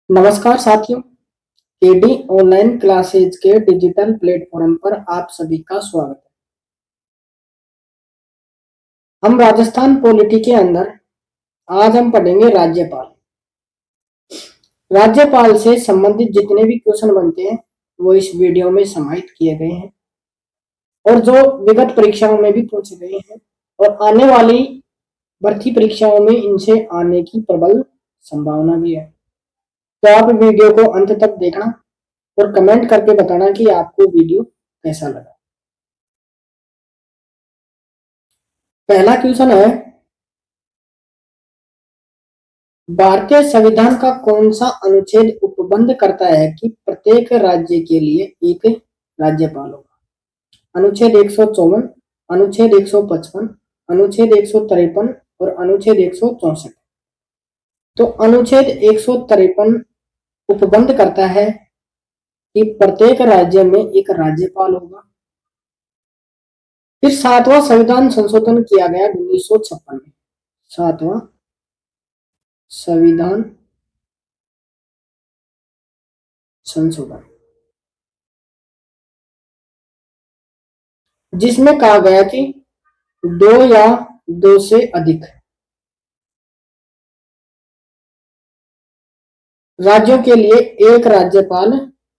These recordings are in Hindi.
नमस्कार साथियों, केडी ऑनलाइन क्लासेज के डिजिटल प्लेटफॉर्म पर आप सभी का स्वागत है। हम राजस्थान पॉलिटी के अंदर आज हम पढ़ेंगे राज्यपाल। राज्यपाल से संबंधित जितने भी क्वेश्चन बनते हैं वो इस वीडियो में समाहित किए गए हैं और जो विगत परीक्षाओं में भी पूछे गए हैं और आने वाली भर्ती परीक्षाओं में इनसे आने की प्रबल संभावना भी है। तो आप वीडियो को अंत तक देखना और कमेंट करके बताना कि आपको वीडियो कैसा लगा। पहला क्वेश्चन है, भारतीय संविधान का कौन सा अनुच्छेद उपबंध करता है कि प्रत्येक राज्य के लिए एक राज्यपाल होगा? अनुच्छेद 154, अनुच्छेद 155, अनुच्छेद 153 और अनुच्छेद 164। तो अनुच्छेद 153 उपबंध करता है कि प्रत्येक राज्य में एक राज्यपाल होगा। फिर 7वां संविधान संशोधन किया गया 1956 में। 7वां संविधान संशोधन, जिसमें कहा गया कि 2 या 2 से अधिक राज्यों के लिए एक राज्यपाल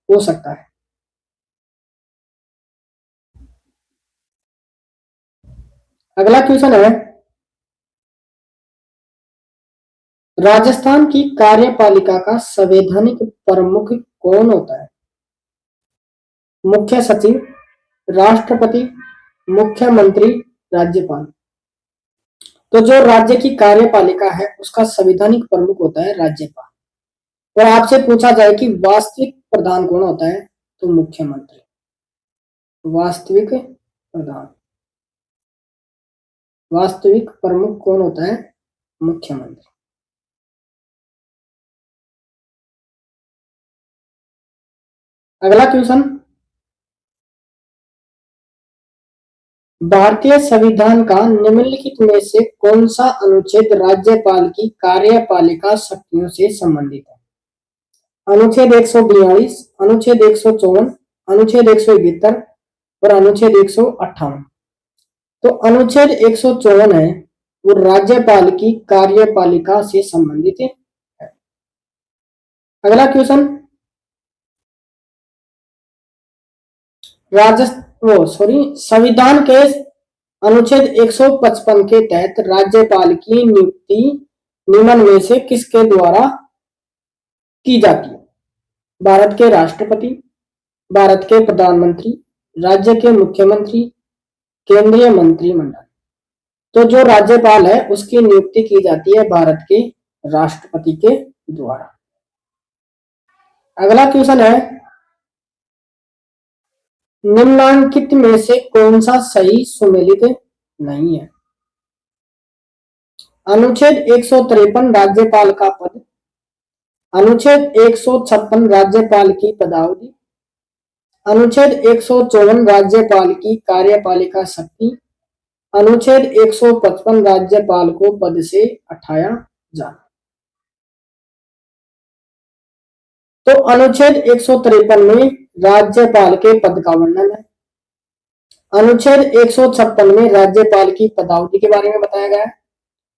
हो सकता है। अगला क्वेश्चन है, राजस्थान की कार्यपालिका का संवैधानिक प्रमुख कौन होता है? मुख्य सचिव, राष्ट्रपति, मुख्यमंत्री, राज्यपाल। तो जो राज्य की कार्यपालिका है उसका संवैधानिक प्रमुख होता है राज्यपाल। और आपसे पूछा जाए कि वास्तविक प्रधान कौन होता है, तो मुख्यमंत्री। वास्तविक प्रधान, वास्तविक प्रमुख कौन होता है? मुख्यमंत्री। अगला क्वेश्चन, भारतीय संविधान का निम्नलिखित में से कौन सा अनुच्छेद राज्यपाल की कार्यपालिका शक्तियों से संबंधित है? अनुच्छेद 142, अनुच्छेद 154, अनुच्छेद 171 और अनुच्छेद 158। तो अनुच्छेद 154 है वो राज्यपाल की कार्यपालिका से संबंधित है। अगला क्वेश्चन, संविधान के अनुच्छेद 155 के तहत राज्यपाल की नियुक्ति निम्न में से किसके द्वारा की जाती है? भारत के राष्ट्रपति, भारत के प्रधानमंत्री, राज्य के मुख्यमंत्री, केंद्रीय मंत्रिमंडल। तो जो राज्यपाल है उसकी नियुक्ति की जाती है भारत के राष्ट्रपति के द्वारा। अगला क्वेश्चन है, निम्नांकित में से कौन सा सही सुमेलित नहीं है? अनुच्छेद 153 राज्यपाल का पद, अनुच्छेद 156 राज्यपाल की पदावधि, अनुच्छेद 154 राज्यपाल की कार्यपालिका शक्ति, अनुच्छेद 155 राज्यपाल को पद से हटाया जाना। तो अनुच्छेद 153 में राज्यपाल के पद का वर्णन है। अनुच्छेद 156 में राज्यपाल की पदावधि के बारे में बताया गया है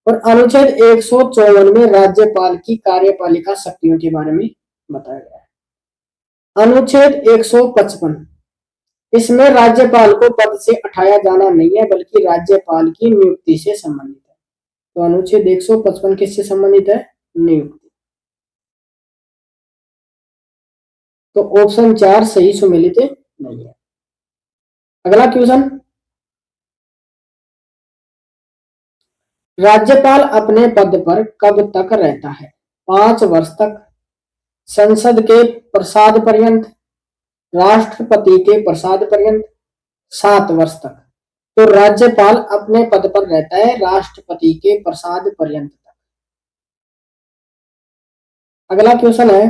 और अनुच्छेद 154 में राज्यपाल की कार्यपालिका शक्तियों के बारे में बताया गया है। अनुच्छेद 155, इसमें राज्यपाल को पद से हटाया जाना नहीं है बल्कि राज्यपाल की नियुक्ति से संबंधित है। तो अनुच्छेद 155 किससे संबंधित है? नियुक्ति। तो ऑप्शन 4 सही सुमेलित नहीं है। अगला क्वेश्चन, राज्यपाल अपने पद पर कब तक रहता है? 5 वर्ष तक, संसद के प्रसाद पर्यंत, राष्ट्रपति के प्रसाद पर्यंत, 7 वर्ष तक। तो राज्यपाल अपने पद पर रहता है राष्ट्रपति के प्रसाद पर्यंत तक। अगला क्वेश्चन है,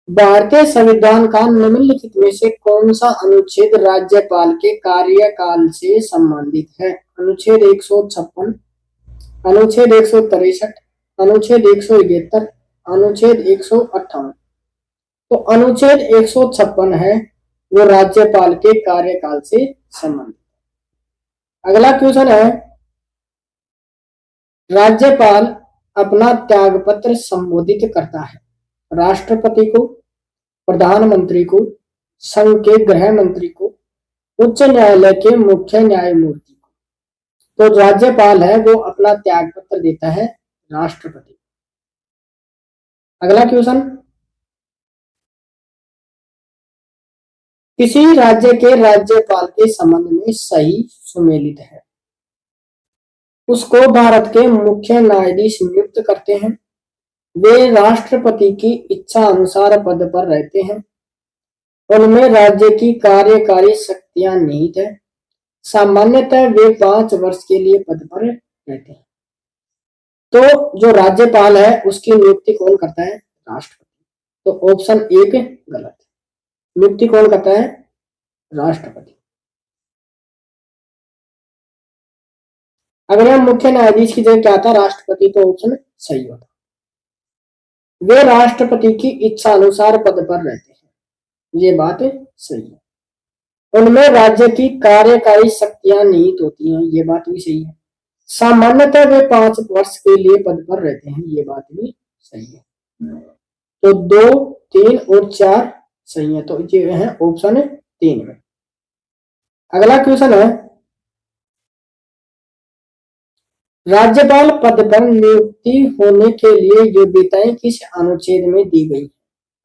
भारतीय संविधान का निम्नलिखित में से कौन सा अनुच्छेद राज्यपाल के कार्यकाल से संबंधित है? अनुच्छेद 156, अनुच्छेद 163, अनुच्छेद 171, अनुच्छेद 158। तो अनुच्छेद 156 है वो राज्यपाल के कार्यकाल से संबंधित। अगला क्वेश्चन है, राज्यपाल अपना त्यागपत्र संबोधित करता है राष्ट्रपति को, प्रधानमंत्री को, संघ के गृह मंत्री को, उच्च न्यायालय के मुख्य न्यायमूर्ति को। तो राज्यपाल है वो अपना त्यागपत्र देता है राष्ट्रपति। अगला क्वेश्चन, किसी राज्य के राज्यपाल के संबंध में सही सुमेलित है, उसको भारत के मुख्य न्यायाधीश नियुक्त करते हैं। वे राष्ट्रपति की इच्छा अनुसार पद पर रहते हैं। उनमें राज्य की कार्यकारी शक्तियां निहित है। सामान्यतः वे 5 वर्ष के लिए पद पर रहते हैं। तो जो राज्यपाल है उसकी नियुक्ति कौन करता है? राष्ट्रपति। तो ऑप्शन 1 गलत। नियुक्ति कौन करता है? राष्ट्रपति। अगर हम मुख्य न्यायाधीश की जगह क्या आता राष्ट्रपति, तो ऑप्शन सही होता। वे राष्ट्रपति की इच्छा अनुसार पद पर रहते हैं, ये बात सही है। उनमें राज्य की कार्यकारी शक्तियां निहित होती हैं, ये बात भी सही है। सामान्यतः वे 5 वर्ष के लिए पद पर रहते हैं, ये बात भी सही है। तो 2, 3 और 4 सही है, तो ये है ऑप्शन 3 में। अगला क्वेश्चन है, राज्यपाल पद पर नियुक्ति होने के लिए योग्यताएं किस अनुच्छेद में दी गई?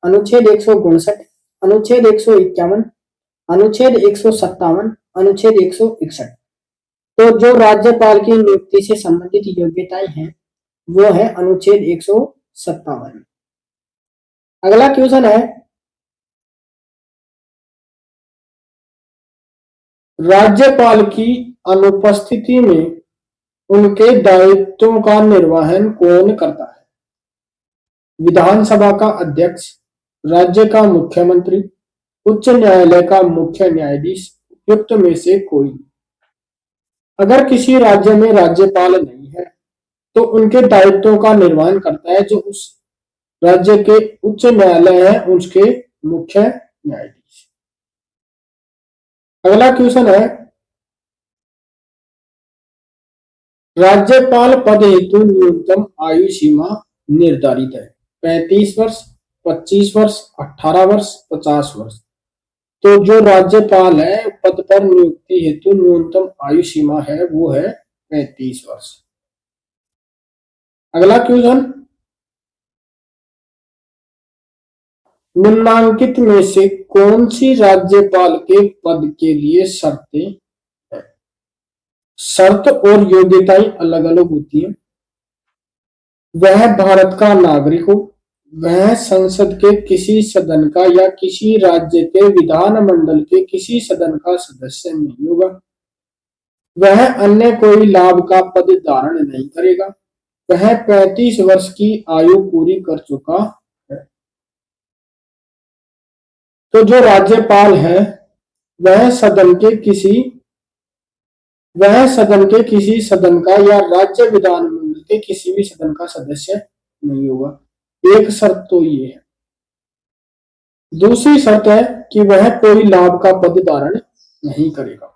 अनुच्छेद 159, अनुच्छेद 151, अनुच्छेद 157, अनुच्छेद 161। तो जो राज्यपाल की नियुक्ति से संबंधित योग्यताएं हैं वो है अनुच्छेद 157। अगला क्वेश्चन है, राज्यपाल की अनुपस्थिति में उनके दायित्वों का निर्वहन कौन करता है? विधानसभा का अध्यक्ष, राज्य का मुख्यमंत्री, उच्च न्यायालय का मुख्य न्यायाधीश, उपयुक्त में से कोई। अगर किसी राज्य में राज्यपाल नहीं है तो उनके दायित्वों का निर्वहन करता है जो उस राज्य के उच्च न्यायालय है उसके मुख्य न्यायाधीश। अगला क्वेश्चन है, राज्यपाल पद हेतु न्यूनतम आयु सीमा निर्धारित है 35 वर्ष, 25 वर्ष, 18 वर्ष, 50 वर्ष। तो जो राज्यपाल है पद पर नियुक्ति हेतु न्यूनतम आयु सीमा है वो है 35 वर्ष। अगला क्वेश्चन, निम्नांकित में से कौन सी राज्यपाल के पद के लिए शर्तें हैं? शर्त और योग्यताएं अलग अलग होती हैं। वह भारत का नागरिक हो, वह संसद के किसी सदन का या किसी राज्य के विधानमंडल के किसी सदन का सदस्य नहीं होगा, वह अन्य कोई लाभ का पद धारण नहीं करेगा, वह 35 वर्ष की आयु पूरी कर चुका है। तो जो राज्यपाल है वह सदन के किसी सदन का या राज्य विधानमंडल के किसी भी सदन का सदस्य नहीं होगा। एक शर्त तो ये है। दूसरी शर्त है कि वह कोई लाभ का पद धारण नहीं करेगा।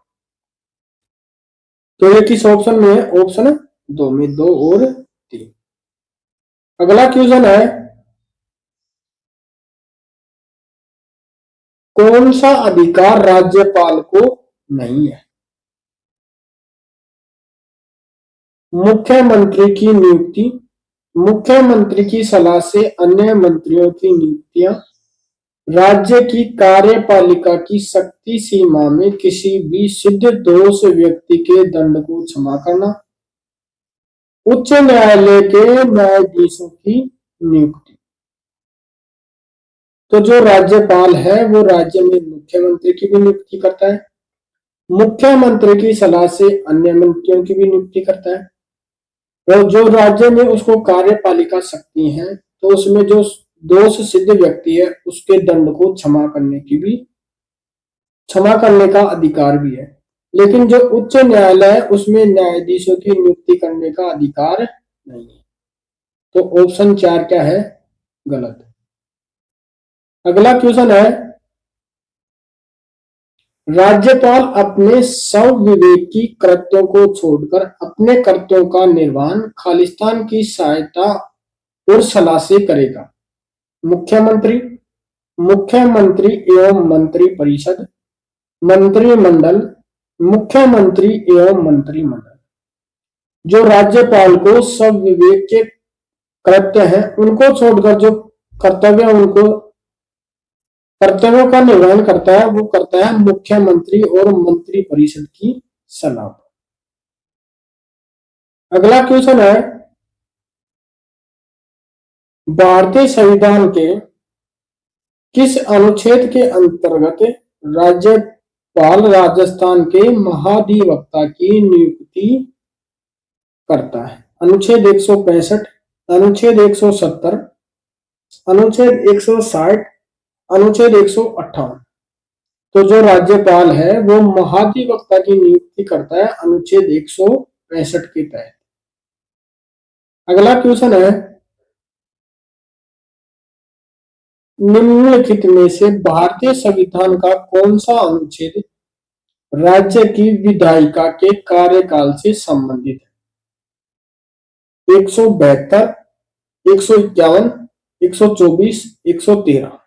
तो ये किस ऑप्शन में है? ऑप्शन 2 में, 2 और 3। अगला क्वेश्चन है, कौन सा अधिकार राज्यपाल को नहीं है? मुख्यमंत्री की नियुक्ति, मुख्यमंत्री की सलाह से अन्य मंत्रियों की नियुक्तियां, राज्य की कार्यपालिका की शक्ति सीमा में किसी भी सिद्ध दोष व्यक्ति के दंड को क्षमा करना, उच्च न्यायालय के न्यायाधीशों की नियुक्ति। तो जो राज्यपाल है वो राज्य में मुख्यमंत्री की भी नियुक्ति करता है, मुख्यमंत्री की सलाह से अन्य मंत्रियों की भी नियुक्ति करता है, और जो राज्य में उसको कार्यपालिका शक्ति है तो उसमें जो दोष सिद्ध व्यक्ति है उसके दंड को क्षमा करने का अधिकार भी है। लेकिन जो उच्च न्यायालय है उसमें न्यायाधीशों की नियुक्ति करने का अधिकार नहीं है। तो ऑप्शन 4 क्या है? गलत। अगला क्वेश्चन है, राज्यपाल अपने स्वविवेकी कृत्यों को छोड़कर अपने कर्तव्यों का निर्वहन खालिस्तान की सहायता और सलाह से करेगा। मुख्यमंत्री, मुख्यमंत्री एवं मंत्री परिषद, मंत्रिमंडल, मुख्यमंत्री एवं मंत्रिमंडल। जो राज्यपाल को स्वविवेक के कृत्य हैं उनको छोड़कर जो कर्तव्य उनको कर्तव्यों का निर्वहन करता है वो करता है मुख्यमंत्री और मंत्री परिषद की सलाह। अगला क्वेश्चन है, भारतीय संविधान के किस अनुच्छेद के अंतर्गत राज्यपाल राजस्थान के महाधिवक्ता की नियुक्ति करता है? अनुच्छेद 165, अनुच्छेद 170, अनुच्छेद 160, अनुच्छेद 158। तो जो राज्यपाल है वो महाधिवक्ता की नियुक्ति करता है अनुच्छेद 165 के तहत। अगला क्वेश्चन है, निम्नलिखित में से भारतीय संविधान का कौन सा अनुच्छेद राज्य की विधायिका के कार्यकाल से संबंधित है? 172, 151, 124, 113।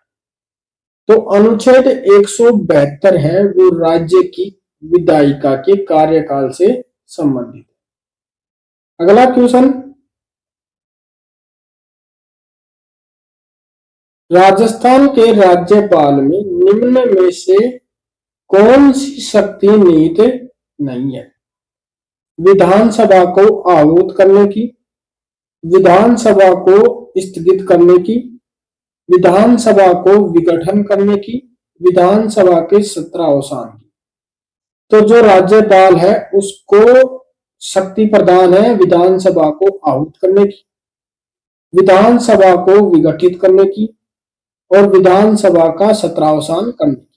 तो अनुच्छेद 172 है वो राज्य की विधायिका के कार्यकाल से संबंधित है। अगला क्वेश्चन, राजस्थान के राज्यपाल में निम्न में से कौन सी शक्ति निहित नहीं है? विधानसभा को आहूत करने की, विधानसभा को स्थगित करने की, विधानसभा को विघटन करने की, विधानसभा के सत्रावसान की। तो जो राज्यपाल है उसको शक्ति प्रदान है विधानसभा को आहूत करने की, विधानसभा को विघटित करने की और विधानसभा का सत्रावसान करने की।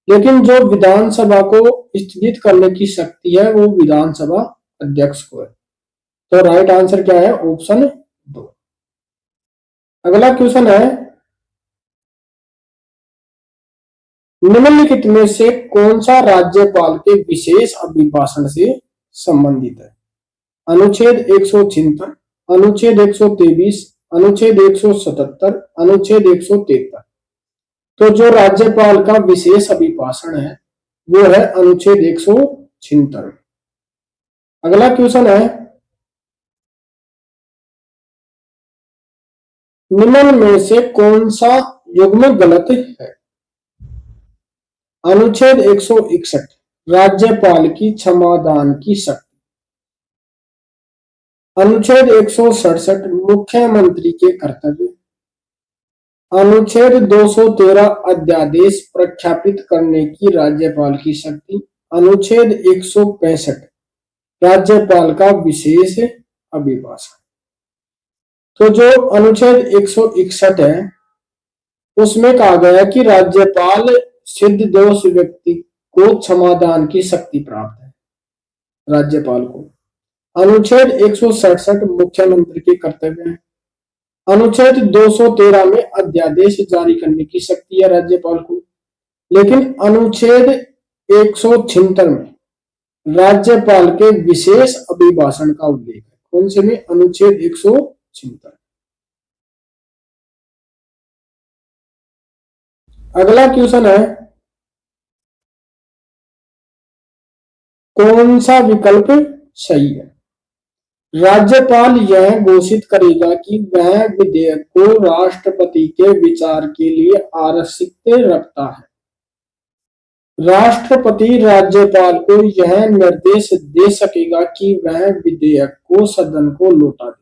लेकिन जो विधानसभा को स्थगित करने की शक्ति है वो विधानसभा अध्यक्ष को है। तो राइट आंसर क्या है? ऑप्शन 2। अगला क्वेश्चन है, निम्नलिखित में से कौन सा राज्यपाल के विशेष अभिभाषण से संबंधित है? अनुच्छेद 176, अनुच्छेद 123, अनुच्छेद 177, अनुच्छेद 173। तो जो राज्यपाल का विशेष अभिभाषण है वो है अनुच्छेद 176। अगला क्वेश्चन है, निम्न में से कौन सा युग्म गलत है? अनुच्छेद 161 राज्यपाल की क्षमादान की शक्ति, अनुच्छेद 167 मुख्यमंत्री के कर्तव्य, अनुच्छेद 213 अध्यादेश प्रख्यापित करने की राज्यपाल की शक्ति, अनुच्छेद 165 राज्यपाल का विशेष अभिभाषण। तो जो अनुच्छेद 161 है उसमें कहा गया है कि राज्यपाल सिद्ध दोष व्यक्ति को क्षमादान की शक्ति प्राप्त है राज्यपाल को। अनुच्छेद 167 मुख्यमंत्री के कर्तव्य है। अनुच्छेद 213 में अध्यादेश जारी करने की शक्ति है राज्यपाल को। लेकिन अनुच्छेद 176 में राज्यपाल के विशेष अभिभाषण का उल्लेख है। कौन से में? अनुच्छेद 176। अगला क्वेश्चन है, कौन सा विकल्प सही है? राज्यपाल यह घोषित करेगा कि वह विधेयक को राष्ट्रपति के विचार के लिए आरक्षित रखता है। राष्ट्रपति राज्यपाल को यह निर्देश दे सकेगा कि वह विधेयक को सदन को लौटा दे।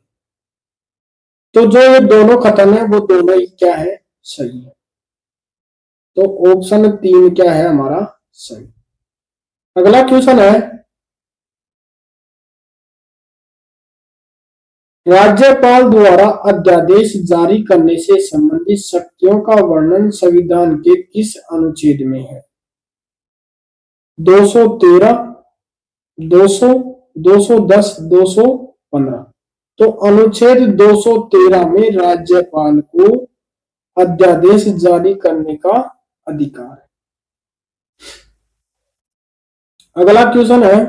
तो जो ये दोनों कथन है वो दोनों ही क्या है? सही है। तो ऑप्शन 3 क्या है हमारा? सही। अगला क्वेश्चन है, राज्यपाल द्वारा अध्यादेश जारी करने से संबंधित शक्तियों का वर्णन संविधान के किस अनुच्छेद में है? 213, 200, 210, 215। तो अनुच्छेद 213 में राज्यपाल को अध्यादेश जारी करने का अधिकार है। अगला क्वेश्चन है,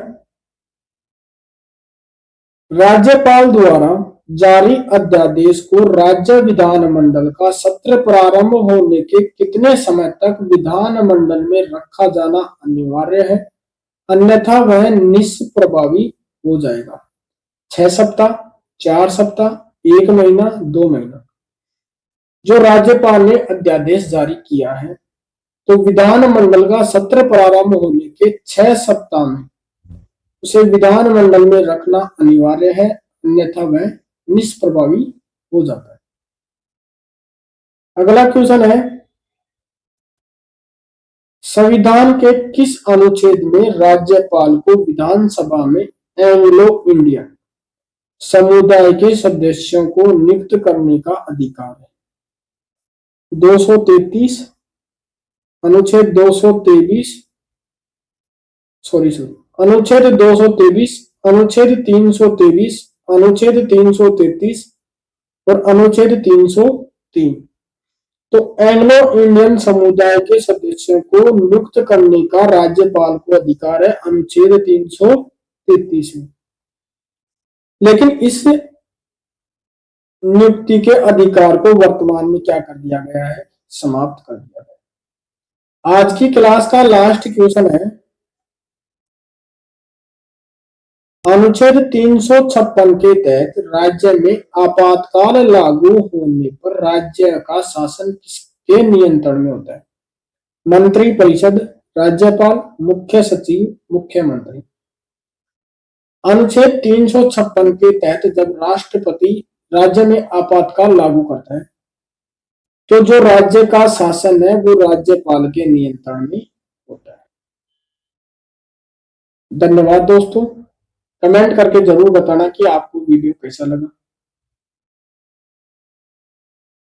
राज्यपाल द्वारा जारी अध्यादेश को राज्य विधानमंडल का सत्र प्रारंभ होने के कितने समय तक विधानमंडल में रखा जाना अनिवार्य है, अन्यथा वह निष्प्रभावी हो जाएगा? 6 सप्ताह, 4 सप्ताह, 1 महीना, 2 महीना। जो राज्यपाल ने अध्यादेश जारी किया है तो विधानमंडल का सत्र प्रारंभ होने के 6 सप्ताह में उसे विधानमंडल में रखना अनिवार्य है, अन्यथा वह निष्प्रभावी हो जाता है। अगला क्वेश्चन है, संविधान के किस अनुच्छेद में राज्यपाल को विधानसभा में एंग्लो इंडियन समुदाय के सदस्यों को नियुक्त करने का अधिकार है? 233, अनुच्छेद 223, अनुच्छेद 223, अनुच्छेद 323, अनुच्छेद 333 और अनुच्छेद 303। तो एंग्लो इंडियन समुदाय के सदस्यों को नियुक्त करने का राज्यपाल को अधिकार है अनुच्छेद 333 में। लेकिन इस नियुक्ति के अधिकार को वर्तमान में क्या कर दिया गया है? समाप्त कर दिया गया। आज की क्लास का लास्ट क्वेश्चन है, अनुच्छेद 356 के तहत राज्य में आपातकाल लागू होने पर राज्य का शासन किसके नियंत्रण में होता है? मंत्री परिषद, राज्यपाल, मुख्य सचिव, मुख्यमंत्री। अनुच्छेद 356 के तहत जब राष्ट्रपति राज्य में आपातकाल लागू करता है तो जो राज्य का शासन है वो राज्यपाल के नियंत्रण में होता है। धन्यवाद दोस्तों। कमेंट करके जरूर बताना कि आपको वीडियो कैसा लगा।